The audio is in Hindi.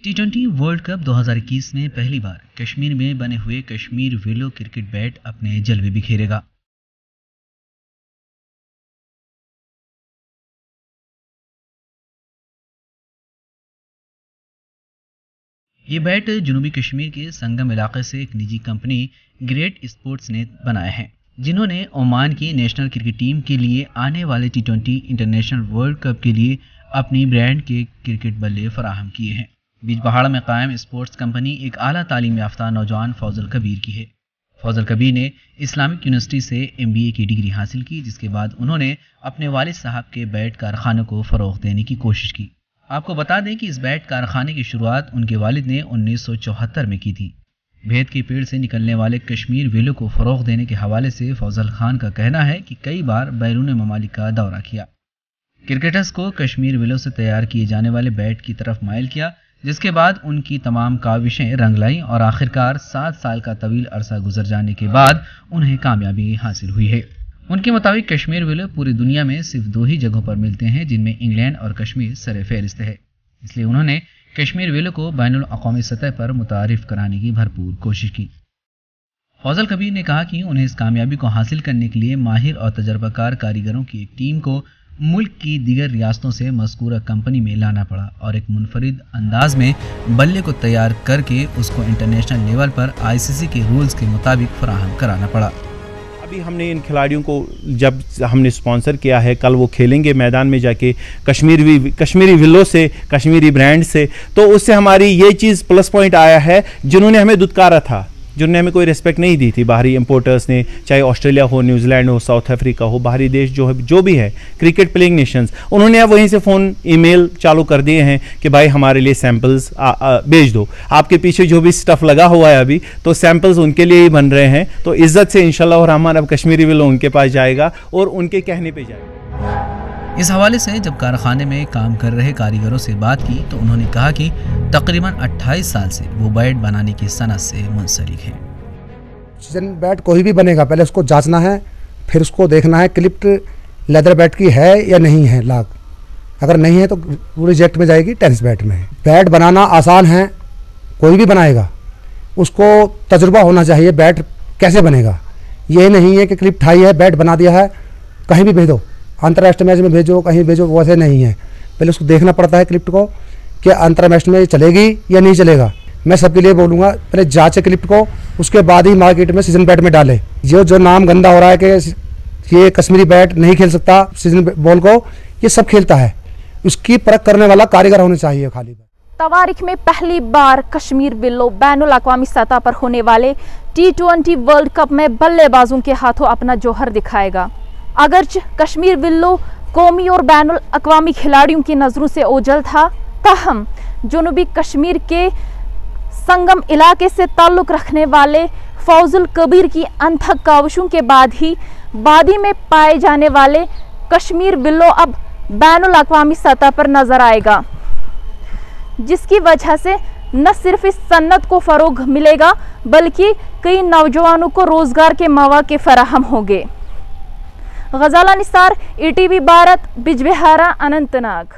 टी20 वर्ल्ड कप 2021 में पहली बार कश्मीर में बने हुए कश्मीर विलो क्रिकेट बैट अपने जलवे बिखेरेगा। ये बैट जनूबी कश्मीर के संगम इलाके से एक निजी कंपनी ग्रेट स्पोर्ट्स ने बनाया है, जिन्होंने ओमान की नेशनल क्रिकेट टीम के लिए आने वाले टी20 इंटरनेशनल वर्ल्ड कप के लिए अपनी ब्रांड के क्रिकेट बल्ले फराहम किए हैं। बीच पहाड़ में कायम स्पोर्ट्स कंपनी एक आला तालीम याफ्ता नौजवान फौजल कबीर की है। फौजल कबीर ने इस्लामिक यूनिवर्सिटी से MBA की डिग्री हासिल की, जिसके बाद उन्होंने अपने वालिद साहब के बैट कारखाने को फ़रोग़ देने की कोशिश की। आपको बता दें कि इस बैट कारखाने की शुरुआत उनके वालिद ने 1974 में की थी। भेद के पेड़ से निकलने वाले कश्मीर विलो को फ़रोग़ देने के हवाले से फौजल खान का कहना है कि कई बार बैरून ममालिक का दौरा किया, क्रिकेटर्स को कश्मीर विलो से तैयार किए जाने वाले बैट की तरफ माइल किया, जिसके बाद उनकी तमाम काविशें रंग लाई और आखिरकार 7 साल का तवील अरसा गुजर जाने के बाद उन्हें कामयाबी हासिल हुई है। उनके मुताबिक कश्मीर विलो पूरी दुनिया में सिर्फ 2 ही जगहों पर मिलते हैं, जिनमें इंग्लैंड और कश्मीर सरे फहरिस्त है। इसलिए उन्होंने कश्मीर विलो को बैनुल अक़वामी सतह पर मुतारिफ कराने की भरपूर कोशिश की। फौजल कबीर ने कहा कि उन्हें इस कामयाबी को हासिल करने के लिए माहिर और तजर्बाकार कारीगरों की एक टीम को मुल्क की दीगर रियासतों से मज़कूरा कंपनी में लाना पड़ा और एक मुनफरिद अंदाज में बल्ले को तैयार करके उसको इंटरनेशनल लेवल पर ICC के रूल्स के मुताबिक फराहम कराना पड़ा। अभी हमने इन खिलाड़ियों को जब हमने स्पॉन्सर किया है, कल वो खेलेंगे मैदान में जाके कश्मीरी विलो से, कश्मीरी ब्रांड से, तो उससे हमारी ये चीज़ प्लस पॉइंट आया है। जिन्होंने हमें दुत्कारा था, जिन्होंने हमें कोई रिस्पेक्ट नहीं दी थी, बाहरी इंपोर्टर्स ने, चाहे ऑस्ट्रेलिया हो, न्यूजीलैंड हो, साउथ अफ्रीका हो, बाहरी देश जो भी है क्रिकेट प्लेइंग नेशंस, उन्होंने अब वहीं से फ़ोन ईमेल चालू कर दिए हैं कि भाई हमारे लिए सैम्पल्स भेज दो। आपके पीछे जो भी स्टफ़ लगा हुआ है अभी, तो सैम्पल्स उनके लिए ही बन रहे हैं। तो इज़्ज़त से इंशाल्लाह रहमान अब कश्मीरी विलो उनके पास जाएगा और उनके कहने पर जाएगा। इस हवाले से जब कारखाने में काम कर रहे कारीगरों से बात की तो उन्होंने कहा कि तकरीबन 28 साल से वो बैट बनाने की सनत से मुंसलिक हैं। सीजन बैट कोई भी बनेगा, पहले उसको जांचना है, फिर उसको देखना है क्लिप्ड लेदर बैट की है या नहीं है लाग। अगर नहीं है तो वो रिजेक्ट में जाएगी, टेनिस बैट में। बैट बनाना आसान है, कोई भी बनाएगा, उसको तजुर्बा होना चाहिए बैट कैसे बनेगा। ये नहीं है कि क्लिप ठाई है, बैट बना दिया है, कहीं भी भेजो, अंतर्राष्ट्रीय मैच में भेजो, कहीं भेजो, वैसे नहीं है। पहले उसको देखना पड़ता है क्लिप को कि अंतर्राष्ट्रीय मैच में चलेगी या नहीं चलेगा। मैं सबके लिए बोलूँगा, पहले जांचे क्लिप को, उसके बाद ही मार्केट में सीजन बैट में डाले। जो नाम गंदा हो रहा है कि ये कश्मीरी बैट नहीं खेल सकता सीजन बॉल को, ये सब खेलता है। उसकी परख करने वाला कारीगर होना चाहिए। खाली तवारीख में पहली बार कश्मीर विलो बैनुल अक़वामी सतह पर होने वाले T20 वर्ल्ड कप में बल्लेबाजों के हाथों अपना जौहर दिखाएगा। अगरचे कश्मीर विलो कौमी और बैनुल अक़वामी खिलाड़ियों की नज़रों से ओझल था, ताहम जनूबी कश्मीर के संगम इलाके से ताल्लुक़ रखने वाले फौजुल कबीर की अनथक काविशों के बाद ही वादी में पाए जाने वाले कश्मीर विलो अब बैनुल अक़वामी सतह पर नज़र आएगा, जिसकी वजह से न सिर्फ इस सन्नत को फ़रोग़ मिलेगा बल्कि कई नौजवानों को रोज़गार के मौक़े फराहम होंगे। गज़ाला निसार, ETV भारत, बिजबिहारा, अनंतनाग।